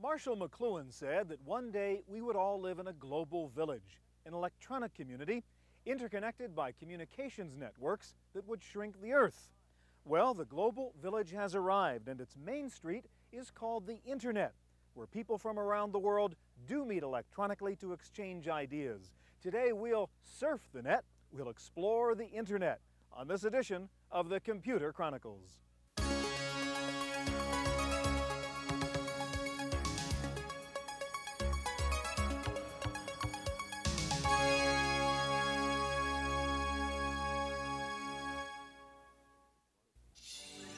Marshall McLuhan said that one day we would all live in a global village, an electronic community interconnected by communications networks that would shrink the Earth. Well, the global village has arrived, and its main street is called the Internet, where people from around the world do meet electronically to exchange ideas. Today we'll surf the net, we'll explore the Internet on this edition of the Computer Chronicles.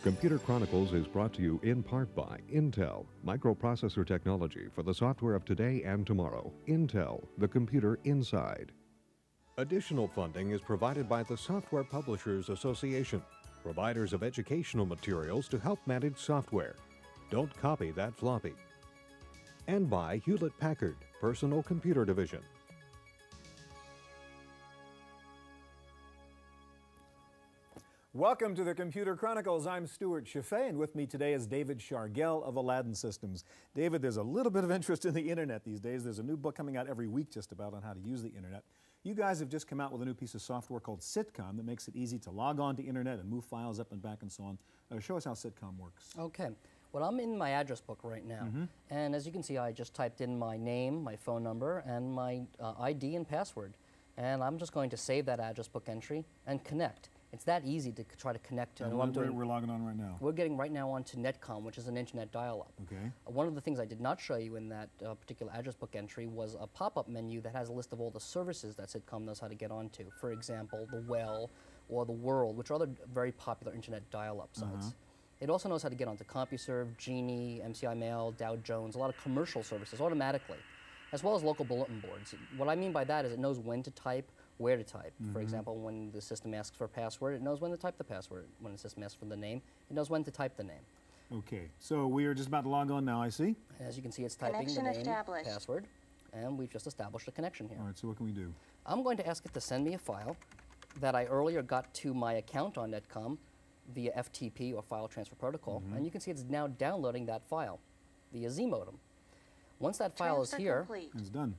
Computer Chronicles is brought to you in part by Intel, microprocessor technology for the software of today and tomorrow. Intel, the computer inside. Additional funding is provided by the Software Publishers Association, providers of educational materials to help manage software. Don't copy that floppy. And by Hewlett-Packard, Personal Computer Division. Welcome to the Computer Chronicles. I'm Stewart Cheyfet, and with me today is David Shargell of Aladdin Systems. David, there's a little bit of interest in the Internet these days. There's a new book coming out every week just about on how to use the Internet. You guys have just come out with a new piece of software called Sitcom that makes it easy to log on to Internet and move files up and back and so on. Show us how Sitcom works. Okay. Well, I'm in my address book right now, and as you can see, I just typed in my name, my phone number, and my ID and password. And I'm just going to save that address book entry and connect. It's that easy to try to connect to. And we're logging on right now. We're getting right now onto Netcom, which is an internet dial-up. Okay. One of the things I did not show you in that particular address book entry was a pop-up menu that has a list of all the services that Sitcom knows how to get onto. For example, the Well or the World, which are other very popular internet dial-up sites. It also knows how to get onto CompuServe, Genie, MCI Mail, Dow Jones, a lot of commercial services automatically, as well as local bulletin boards. What I mean by that is it knows when to type, where to type. For example, when the system asks for a password, it knows when to type the password. When the system asks for the name, it knows when to type the name. Okay, so we are just about to log on now, I see. As you can see, it's typing the name, password, and we've just established a connection here. All right, so what can we do? I'm going to ask it to send me a file that I earlier got to my account on Netcom via FTP or File Transfer Protocol, and you can see it's now downloading that file via Z modem. Once that file is here, it's done.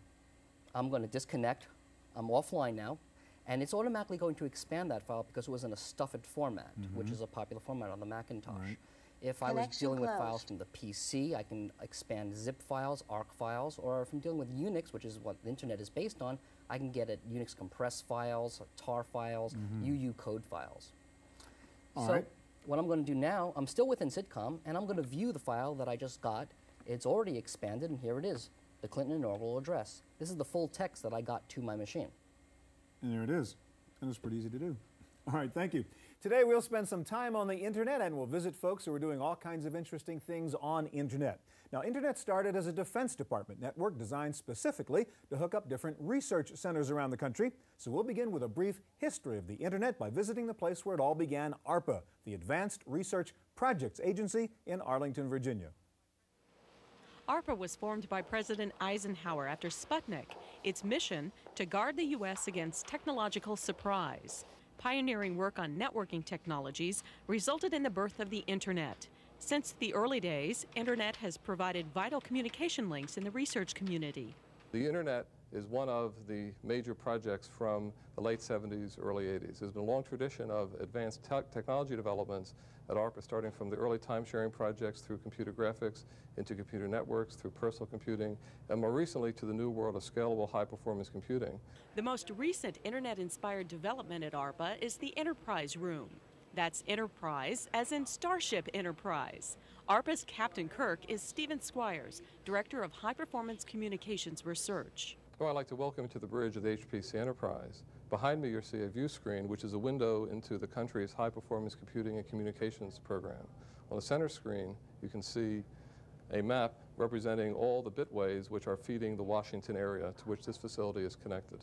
I'm going to disconnect. I'm offline now, and it's automatically going to expand that file because it was in a stuffed format, which is a popular format on the Macintosh. Right. If I was dealing with files from the PC, I can expand zip files, ARC files, or if I'm dealing with Unix, which is what the Internet is based on, I can get at Unix compressed files, tar files, UU code files. So what I'm going to do now, I'm still within Sitcom, and I'm going to view the file that I just got. It's already expanded, and here it is, the Clinton inaugural address. This is the full text that I got to my machine. And there it is. And it's pretty easy to do. All right, thank you. Today we'll spend some time on the Internet, and we'll visit folks who are doing all kinds of interesting things on Internet. Now, Internet started as a Defense Department network designed specifically to hook up different research centers around the country. So we'll begin with a brief history of the Internet by visiting the place where it all began, ARPA, the Advanced Research Projects Agency in Arlington, Virginia. ARPA was formed by President Eisenhower after Sputnik, its mission to guard the U.S. against technological surprise. Pioneering work on networking technologies resulted in the birth of the Internet. Since the early days, Internet has provided vital communication links in the research community. The Internet is one of the major projects from the late 70s, early 80s. There's been a long tradition of advanced technology developments at ARPA, starting from the early time-sharing projects through computer graphics, into computer networks, through personal computing, and more recently to the new world of scalable high-performance computing. The most recent Internet-inspired development at ARPA is the Enterprise Room. That's Enterprise, as in Starship Enterprise. ARPA's Captain Kirk is Stephen Squires, Director of High Performance Communications Research. Well, I'd like to welcome you to the bridge of the HPC Enterprise. Behind me, you'll see a view screen, which is a window into the country's high-performance computing and communications program. On the center screen, you can see a map representing all the bitways which are feeding the Washington area to which this facility is connected.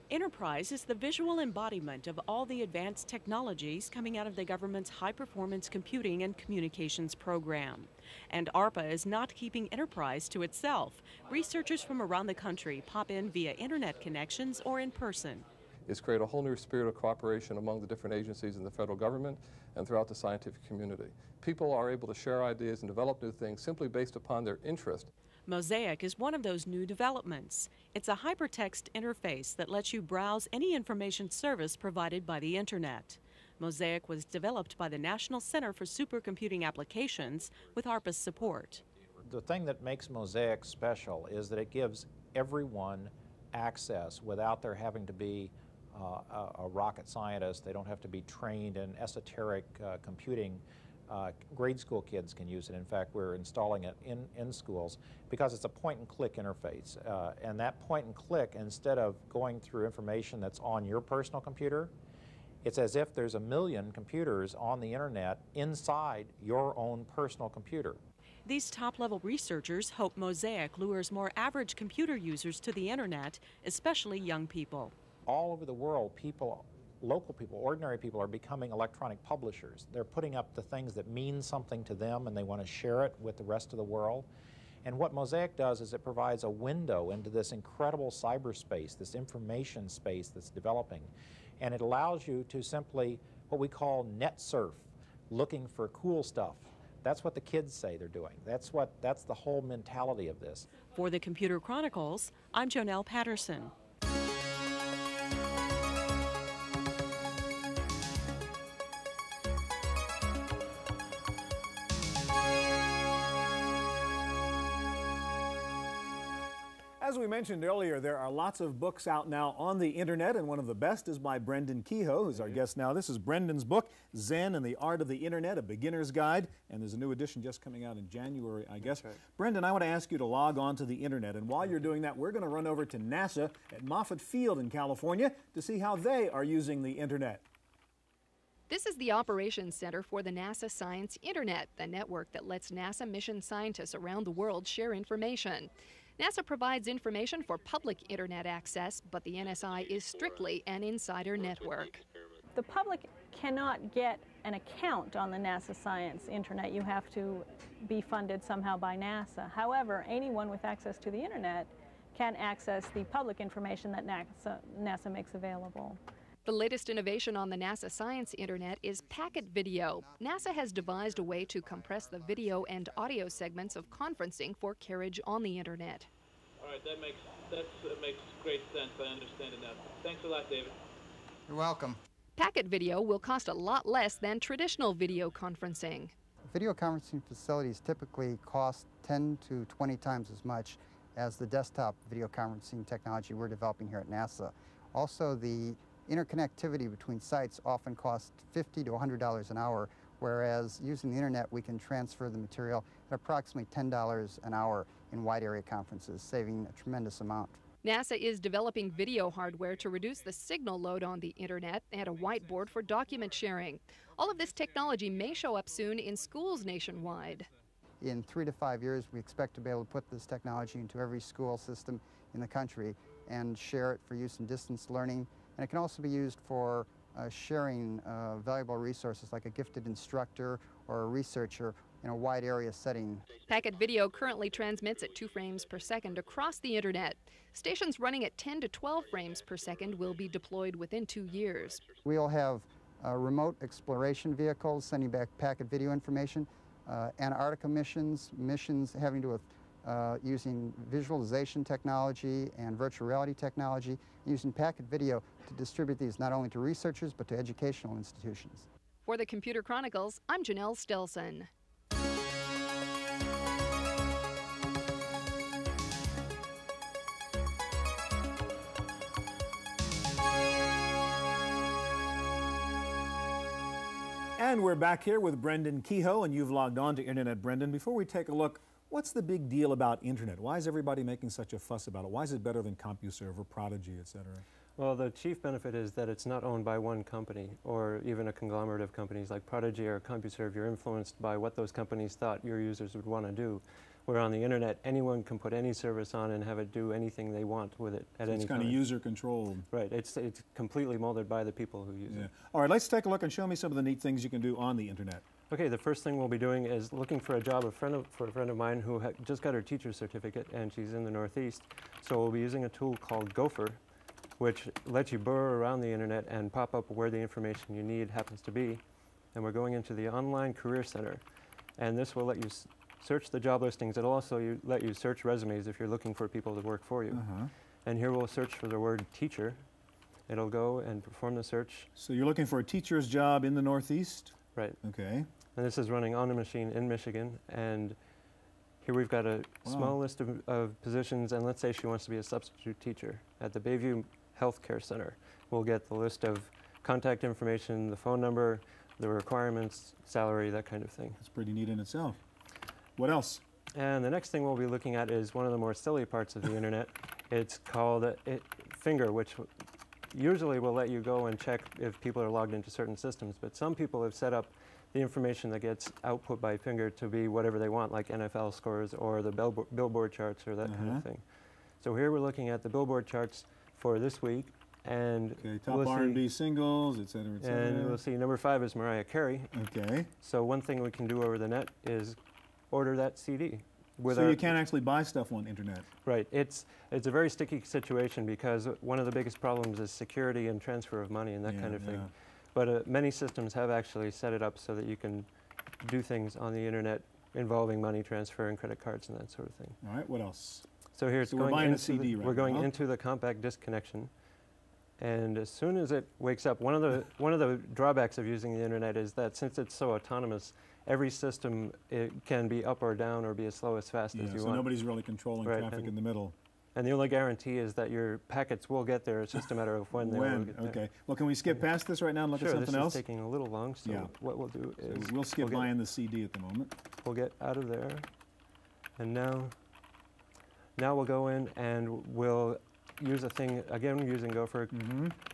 Enterprise is the visual embodiment of all the advanced technologies coming out of the government's high-performance computing and communications program. And ARPA is not keeping Enterprise to itself. Researchers from around the country pop in via internet connections or in person. It's created a whole new spirit of cooperation among the different agencies in the federal government and throughout the scientific community. People are able to share ideas and develop new things simply based upon their interest. Mosaic is one of those new developments. It's a hypertext interface that lets you browse any information service provided by the Internet. Mosaic was developed by the National Center for Supercomputing Applications with ARPA's support. The thing that makes Mosaic special is that it gives everyone access without there having to be a rocket scientist. They don't have to be trained in esoteric computing. Grade school kids can use it. In fact, we're installing it in schools because it's a point-and-click interface. And that point-and-click, instead of going through information that's on your personal computer, it's as if there's a million computers on the Internet inside your own personal computer. These top-level researchers hope Mosaic lures more average computer users to the Internet, especially young people. All over the world, people, local people, ordinary people are becoming electronic publishers. They're putting up the things that mean something to them and they want to share it with the rest of the world. And what Mosaic does is it provides a window into this incredible cyberspace, this information space that's developing. And it allows you to simply, what we call net surf, looking for cool stuff. That's what the kids say they're doing. That's the whole mentality of this. For the Computer Chronicles, I'm Jonelle Patterson. As we mentioned earlier, there are lots of books out now on the Internet, and one of the best is by Brendan Kehoe, who's our guest now. This is Brendan's book, Zen and the Art of the Internet, A Beginner's Guide, and there's a new edition just coming out in January, I guess. Right. Brendan, I want to ask you to log on to the Internet, and while you're doing that, we're going to run over to NASA at Moffett Field in California to see how they are using the Internet. This is the Operations Center for the NASA Science Internet, the network that lets NASA mission scientists around the world share information. NASA provides information for public Internet access, but the NSI is strictly an insider network. The public cannot get an account on the NASA Science Internet. You have to be funded somehow by NASA. However, anyone with access to the Internet can access the public information that NASA makes available. The latest innovation on the NASA Science Internet is packet video. NASA has devised a way to compress the video and audio segments of conferencing for carriage on the Internet. All right, that makes great sense. I understand it now. Thanks a lot, David. You're welcome. Packet video will cost a lot less than traditional video conferencing. Video conferencing facilities typically cost 10 to 20 times as much as the desktop video conferencing technology we're developing here at NASA. Also, the interconnectivity between sites often costs $50 to $100 an hour, whereas using the Internet we can transfer the material at approximately $10 an hour in wide area conferences, saving a tremendous amount. NASA is developing video hardware to reduce the signal load on the Internet and a whiteboard for document sharing. All of this technology may show up soon in schools nationwide. In 3 to 5 years, we expect to be able to put this technology into every school system in the country and share it for use in distance learning. And it can also be used for sharing valuable resources like a gifted instructor or a researcher in a wide area setting. Packet video currently transmits at 2 frames per second across the Internet. Stations running at 10 to 12 frames per second will be deployed within 2 years. We'll have remote exploration vehicles sending back packet video information, Antarctica missions having to do with using visualization technology and virtual reality technology, using packet video to distribute these not only to researchers but to educational institutions. For the Computer Chronicles, I'm Janelle Stelson. And we're back here with Brendan Kehoe, and you've logged on to Internet. Brendan, before we take a look, what's the big deal about Internet? Why is everybody making such a fuss about it? Why is it better than CompuServe or Prodigy, et cetera? Well, the chief benefit is that it's not owned by one company or even a conglomerate of companies like Prodigy or CompuServe. You're influenced by what those companies thought your users would want to do. Where on the Internet, anyone can put any service on and have it do anything they want with it at any time. It's kind of user-controlled. Right. It's completely molded by the people who use it. All right, let's take a look and show me some of the neat things you can do on the Internet. Okay, the first thing we'll be doing is looking for a job for a friend of mine who just got her teacher's certificate, and she's in the Northeast. So we'll be using a tool called Gopher, which lets you burrow around the Internet and pop up where the information you need happens to be. And we're going into the Online Career Center. And this will let you search the job listings. It'll also let you search resumes if you're looking for people to work for you. And here we'll search for the word teacher. It'll go and perform the search. So you're looking for a teacher's job in the Northeast? Right. Okay. And this is running on a machine in Michigan. And here we've got a small list of positions, and let's say she wants to be a substitute teacher at the Bayview Healthcare Center. We'll get the list of contact information, the phone number, the requirements, salary, that kind of thing. That's pretty neat in itself. What else? And the next thing we'll be looking at is one of the more silly parts of the internet. It's called Finger, which usually will let you go and check if people are logged into certain systems, but some people have set up the information that gets output by Finger to be whatever they want, like NFL scores or the Billboard charts or that kind of thing. So here we're looking at the Billboard charts for this week, and top R&B singles, et cetera, et cetera. And we'll see number 5 is Mariah Carey. Okay. So one thing we can do over the net is order that CD. So you can't actually buy stuff on internet. Right. It's a very sticky situation because one of the biggest problems is security and transfer of money and that kind of thing. But many systems have actually set it up so that you can do things on the internet involving money transfer and credit cards and that sort of thing. All right, what else? So here it's we're buying a CD right now. We're going into the compact disc connection. And as soon as it wakes up, one of the drawbacks of using the internet is that since it's so autonomous, every system can be up or down or be as slow as fast as you want. So nobody's really controlling traffic in the middle. And the only guarantee is that your packets will get there. It's just a matter of when they will get there. Okay. Well, can we skip past this right now and look at something else? This is taking a little long, so what we'll do is... we'll skip buying the CD at the moment. We'll get out of there. And now we'll go in and we'll use a thing, again using Gopher,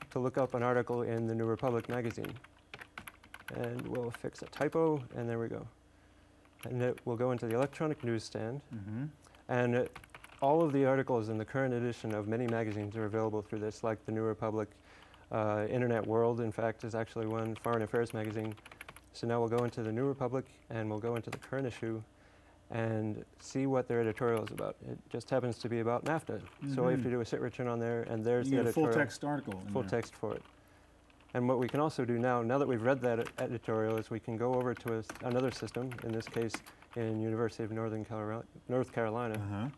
to look up an article in the New Republic magazine. And we'll fix a typo, and there we go. And we'll go into the electronic newsstand. And all of the articles in the current edition of many magazines are available through this, like the New Republic, Internet World, in fact, is actually one, Foreign Affairs magazine. So now we'll go into the New Republic, and we'll go into the current issue and see what their editorial is about. It just happens to be about NAFTA. So all you have to do is hit return on there, and there's the editorial. A full-text article. Full text for it. And what we can also do now that we've read that editorial, is we can go over to another system, in this case in University of North Carolina,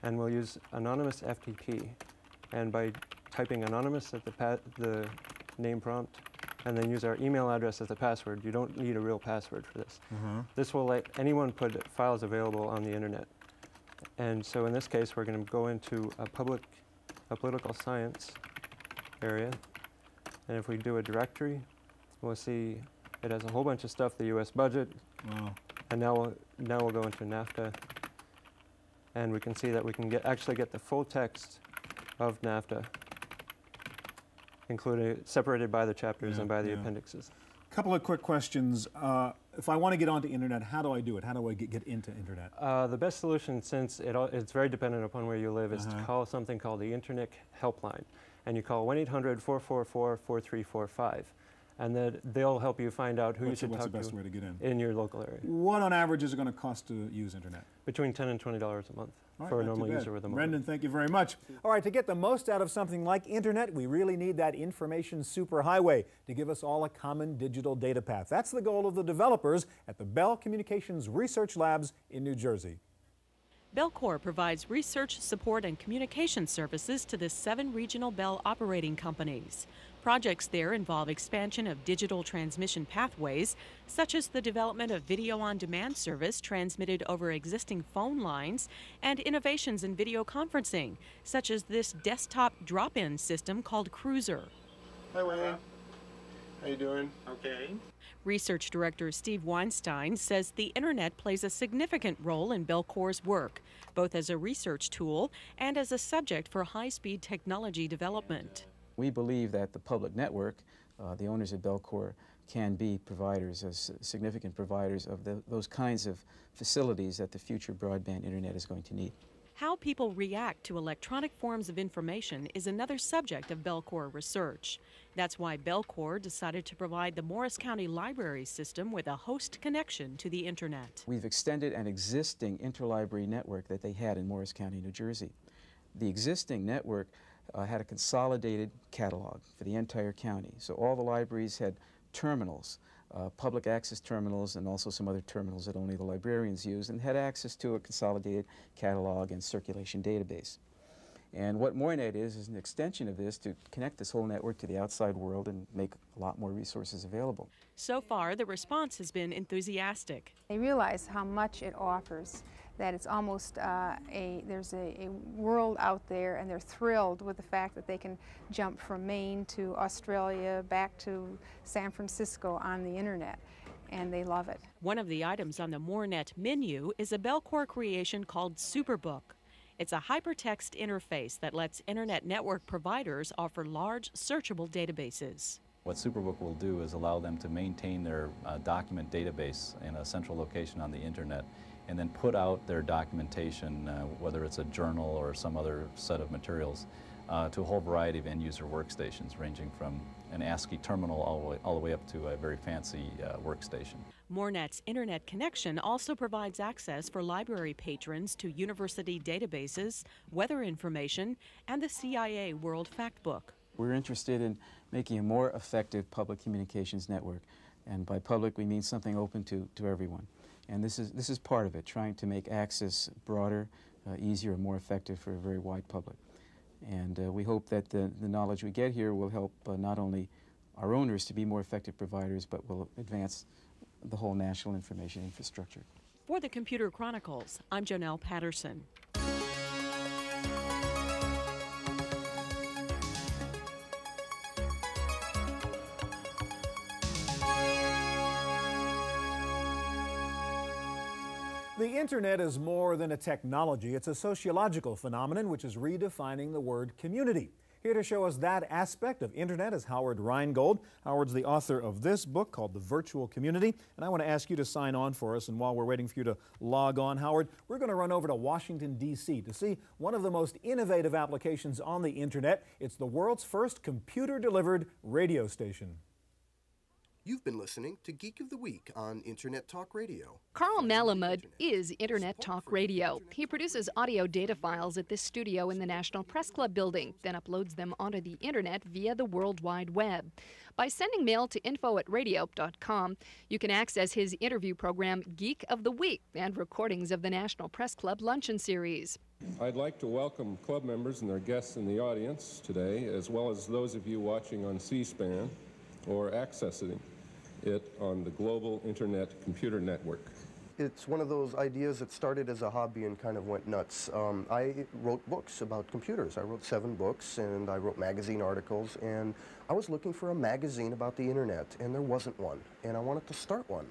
and we'll use anonymous FTP. And by typing anonymous at the name prompt, and then use our email address as the password, you don't need a real password for this. This will let anyone put files available on the internet. And so in this case, we're going to go into a political science area. And if we do a directory, we'll see it has a whole bunch of stuff, the U.S. budget. And now we'll go into NAFTA. And we can see that we can actually get the full text of NAFTA, separated by the chapters and by the appendixes. A couple of quick questions. If I want to get onto internet, how do I do it? How do I get into internet? The best solution, since it's very dependent upon where you live, is to call something called the Internet Helpline. And you call 1-800-444-4345. And then they'll help you find out who you should talk to. What's the best way to get in your local area. What on average is it going to cost to use internet? Between $10 and $20 a month for a normal user with a modem. Brendan, thank you very much. All right, to get the most out of something like internet, we really need that information superhighway to give us all a common digital data path. That's the goal of the developers at the Bell Communications Research Labs in New Jersey. Bell Corps provides research, support, and communication services to the 7 regional Bell operating companies. Projects there involve expansion of digital transmission pathways, such as the development of video-on-demand service transmitted over existing phone lines, and innovations in video conferencing, such as this desktop drop-in system called Cruiser. Hi, Wayne. How you doing? Okay. Research Director Steve Weinstein says the Internet plays a significant role in Bell Corps' work, both as a research tool and as a subject for high-speed technology development. We believe that the public network, the owners of Bell Corps, can be providers, significant providers of those kinds of facilities that the future broadband Internet is going to need. How people react to electronic forms of information is another subject of Bell Corps research. That's why Bell Corps decided to provide the Morris County Library System with a host connection to the Internet. We've extended an existing interlibrary network that they had in Morris County, New Jersey. The existing network had a consolidated catalog for the entire county. So all the libraries had terminals public access terminals and also some other terminals that only the librarians use, and had access to a consolidated catalog and circulation database. And what MoreNet is an extension of this to connect this whole network to the outside world and make a lot more resources available. So far, the response has been enthusiastic. They realize how much it offers, that it's almost there's a world out there, and they're thrilled with the fact that they can jump from Maine to Australia, back to San Francisco on the internet, and they love it. One of the items on the MoreNet menu is a Belcore creation called Superbook. It's a hypertext interface that lets internet network providers offer large searchable databases. What Superbook will do is allow them to maintain their document database in a central location on the internet and then put out their documentation, whether it's a journal or some other set of materials, to a whole variety of end-user workstations, ranging from an ASCII terminal all the way up to a very fancy workstation. MoreNet's internet connection also provides access for library patrons to university databases, weather information, and the CIA World Factbook. We're interested in making a more effective public communications network, and by public we mean something open to everyone. And this is part of it, trying to make access broader, easier, and more effective for a very wide public. And we hope that the knowledge we get here will help not only our owners to be more effective providers, but will advance the whole national information infrastructure. For the Computer Chronicles, I'm Janelle Patterson. The Internet is more than a technology. It's a sociological phenomenon which is redefining the word community. Here to show us that aspect of Internet is Howard Rheingold. Howard's the author of this book called The Virtual Community, and I want to ask you to sign on for us. And while we're waiting for you to log on, Howard, we're going to run over to Washington, D.C. to see one of the most innovative applications on the Internet. It's the world's first computer-delivered radio station. You've been listening to Geek of the Week on Internet Talk Radio. Carl Malamud is Internet Talk Radio. He produces audio data files at this studio in the National Press Club building, then uploads them onto the Internet via the World Wide Web. By sending mail to info@radio.com, you can access his interview program, Geek of the Week, and recordings of the National Press Club Luncheon Series. I'd like to welcome club members and their guests in the audience today, as well as those of you watching on C-SPAN or accessing it on the global Internet computer network. It's one of those ideas that started as a hobby and kind of went nuts. I wrote books about computers. I wrote 7 books, and I wrote magazine articles, and I was looking for a magazine about the Internet, and there wasn't one, and I wanted to start one.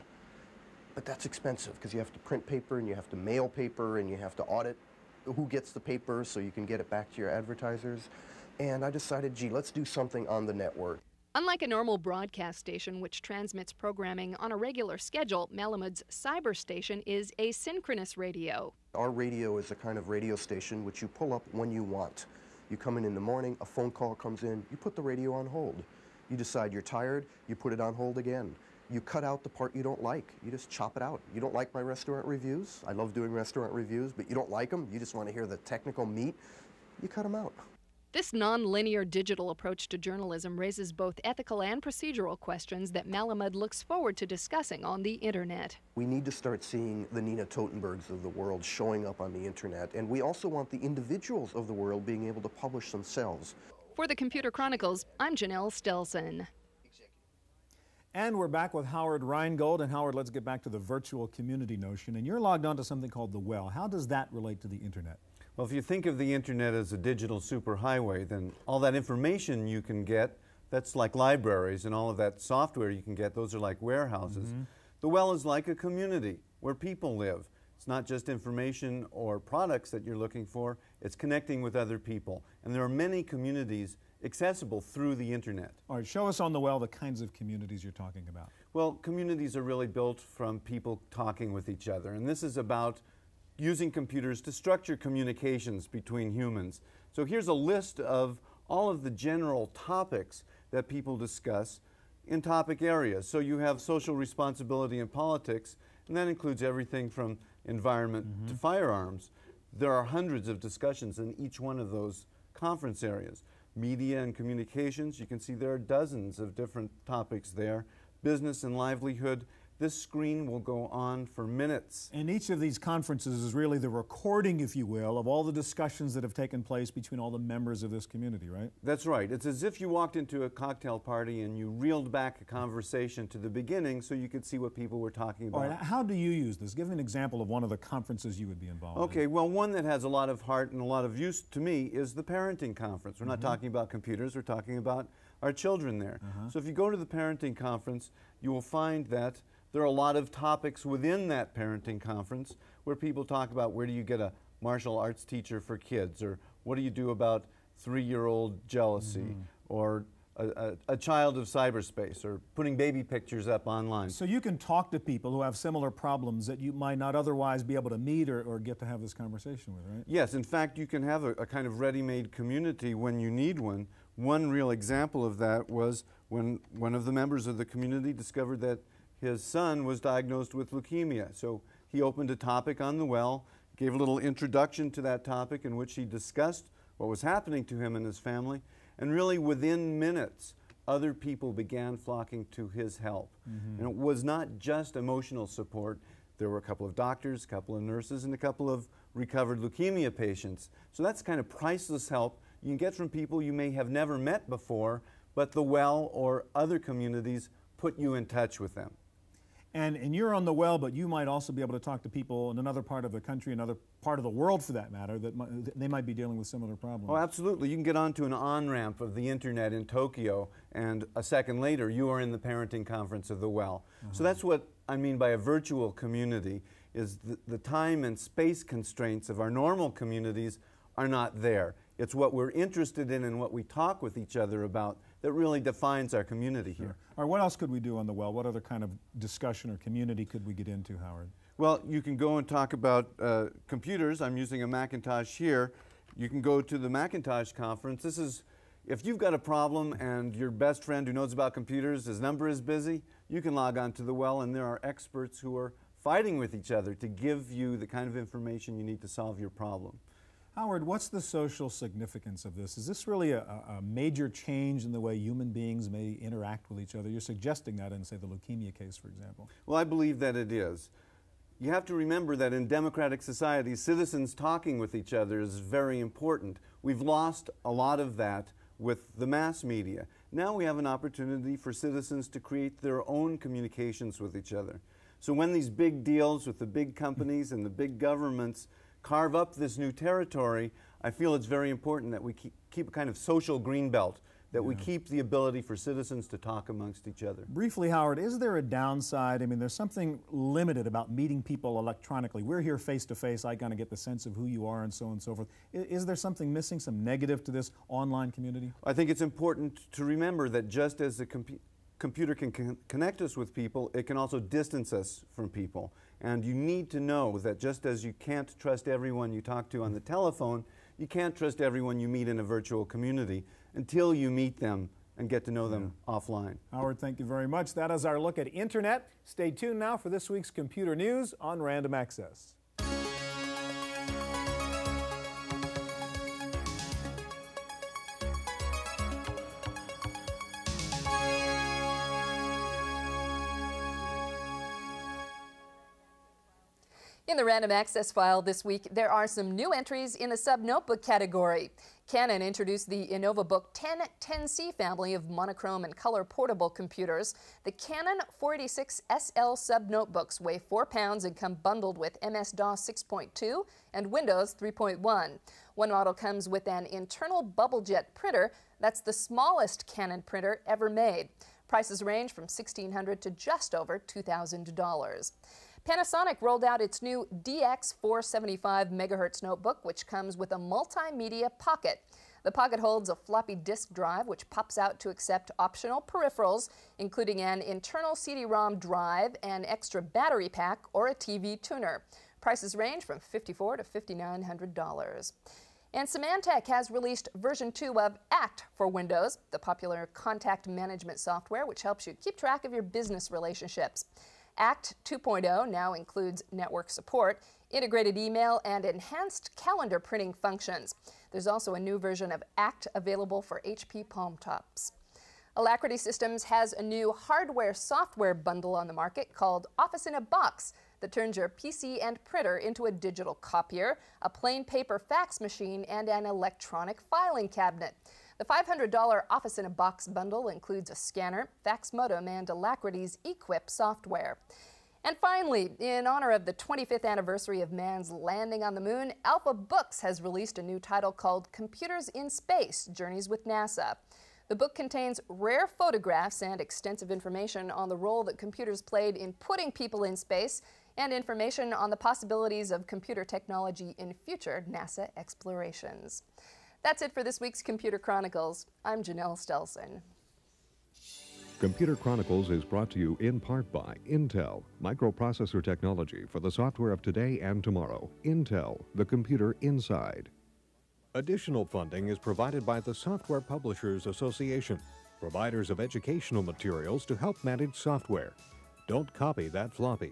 But that's expensive, because you have to print paper, and you have to mail paper, and you have to audit who gets the paper so you can get it back to your advertisers. And I decided, gee, let's do something on the network. Unlike a normal broadcast station which transmits programming on a regular schedule, Malamud's cyber station is asynchronous radio. Our radio is a kind of radio station which you pull up when you want. You come in the morning, a phone call comes in, you put the radio on hold. You decide you're tired, you put it on hold again. You cut out the part you don't like. You just chop it out. You don't like my restaurant reviews? I love doing restaurant reviews, but you don't like them? You just want to hear the technical meat? You cut them out. This non-linear digital approach to journalism raises both ethical and procedural questions that Malamud looks forward to discussing on the Internet. We need to start seeing the Nina Totenbergs of the world showing up on the Internet, and we also want the individuals of the world being able to publish themselves. For the Computer Chronicles, I'm Janelle Stelson. And we're back with Howard Rheingold. And Howard, let's get back to the virtual community notion. And you're logged on to something called the Well. How does that relate to the Internet? Well, if you think of the Internet as a digital superhighway, then all that information you can get, that's like libraries, and all of that software you can get, those are like warehouses. The Well is like a community where people live. It's not just information or products that you're looking for, it's connecting with other people. And there are many communities accessible through the Internet. All right, show us on the Well the kinds of communities you're talking about. Well, communities are really built from people talking with each other, and this is about using computers to structure communications between humans. So here's a list of all of the general topics that people discuss in topic areas. So you have social responsibility and politics, and that includes everything from environment to firearms. There are hundreds of discussions in each one of those conference areas. Media and communications, you can see there are dozens of different topics there. business and livelihood, this screen will go on for minutes. And each of these conferences is really the recording, if you will, of all the discussions that have taken place between all the members of this community, right? That's right. It's as if you walked into a cocktail party and you reeled back a conversation to the beginning so you could see what people were talking about. All right, how do you use this? Give me an example of one of the conferences you would be involved in. Okay, well, one that has a lot of heart and a lot of use to me is the parenting conference. We're not talking about computers, we're talking about our children there. So if you go to the parenting conference, you will find that there are a lot of topics within that parenting conference where people talk about where do you get a martial arts teacher for kids, or what do you do about 3-year-old jealousy, or a child of cyberspace, or putting baby pictures up online. So you can talk to people who have similar problems that you might not otherwise be able to meet or get to have this conversation with, right? Yes, in fact, you can have a kind of ready-made community when you need one. One real example of that was when one of the members of the community discovered that his son was diagnosed with leukemia. So he opened a topic on the well, gave a little introduction to that topic in which he discussed what was happening to him and his family, and really within minutes, other people began flocking to his help. And it was not just emotional support. There were a couple of doctors, a couple of nurses, and a couple of recovered leukemia patients. So that's kind of priceless help you can get from people you may have never met before, but the well or other communities put you in touch with them. And you're on the well, but you might also be able to talk to people in another part of the country, another part of the world for that matter, that they might be dealing with similar problems. Oh, absolutely. You can get onto an on-ramp of the internet in Tokyo, and a second later you are in the parenting conference of the well. So that's what I mean by a virtual community, is the time and space constraints of our normal communities are not there. It's what we're interested in and what we talk with each other about that really defines our community here. All right, what else could we do on the well? What other kind of discussion or community could we get into, Howard? Well, you can go and talk about computers. I'm using a Macintosh here. You can go to the Macintosh conference. This is, if you've got a problem and your best friend who knows about computers, his number is busy, you can log on to the well, and there are experts who are fighting with each other to give you the kind of information you need to solve your problem. Howard, what's the social significance of this? Is this really a major change in the way human beings may interact with each other? You're suggesting that in, say, the leukemia case, for example. Well, I believe that it is. You have to remember that in democratic societies, citizens talking with each other is very important. We've lost a lot of that with the mass media. Now we have an opportunity for citizens to create their own communications with each other. So when these big deals with the big companies and the big governments carve up this new territory, I feel it's very important that we keep a kind of social green belt, that we keep the ability for citizens to talk amongst each other. Briefly, Howard, is there a downside? I mean, there's something limited about meeting people electronically. We're here face to face. I kind of get the sense of who you are and so on and so forth. Is there something missing, some negative to this online community? I think it's important to remember that just as the computer can connect us with people, it can also distance us from people. And you need to know that just as you can't trust everyone you talk to on the telephone, you can't trust everyone you meet in a virtual community until you meet them and get to know them offline. Howard, thank you very much. That is our look at Internet. Stay tuned now for this week's Computer News on Random Access. In the Random Access file this week, there are some new entries in the sub-notebook category. Canon introduced the InnovaBook 1010C family of monochrome and color portable computers. The Canon 486 SL sub-notebooks weigh 4 pounds and come bundled with MS-DOS 6.2 and Windows 3.1. One model comes with an internal bubble jet printer. That's the smallest Canon printer ever made. Prices range from $1,600 to just over $2,000. Panasonic rolled out its new DX475 MHz notebook, which comes with a multimedia pocket. The pocket holds a floppy disk drive, which pops out to accept optional peripherals, including an internal CD-ROM drive, an extra battery pack, or a TV tuner. Prices range from $5,400 to $5,900. And Symantec has released version 2 of ACT for Windows, the popular contact management software which helps you keep track of your business relationships. ACT 2.0 now includes network support, integrated email, and enhanced calendar printing functions. There's also a new version of ACT available for HP Palm Tops. Alacrity Systems has a new hardware-software bundle on the market called Office in a Box that turns your PC and printer into a digital copier, a plain paper fax machine, and an electronic filing cabinet. The $500 Office in a Box bundle includes a scanner, fax modem, and Alacrity's Equip software. And finally, in honor of the 25th anniversary of man's landing on the moon, Alpha Books has released a new title called Computers in Space: Journeys with NASA. The book contains rare photographs and extensive information on the role that computers played in putting people in space, and information on the possibilities of computer technology in future NASA explorations. That's it for this week's Computer Chronicles. I'm Janelle Stelson. Computer Chronicles is brought to you in part by Intel, microprocessor technology for the software of today and tomorrow. Intel, the computer inside. Additional funding is provided by the Software Publishers Association, providers of educational materials to help manage software. Don't copy that floppy.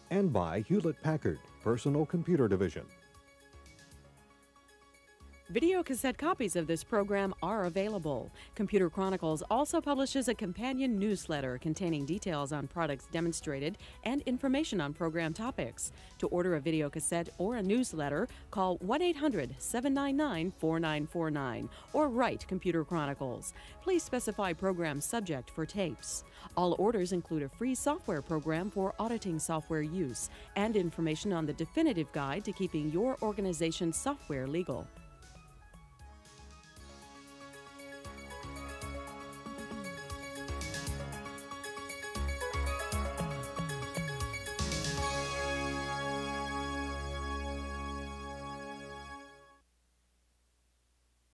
And by Hewlett-Packard, Personal Computer Division. Video cassette copies of this program are available. Computer Chronicles also publishes a companion newsletter containing details on products demonstrated and information on program topics. To order a video cassette or a newsletter, call 1-800-799-4949 or write Computer Chronicles. Please specify program subject for tapes. All orders include a free software program for auditing software use and information on the definitive guide to keeping your organization's software legal.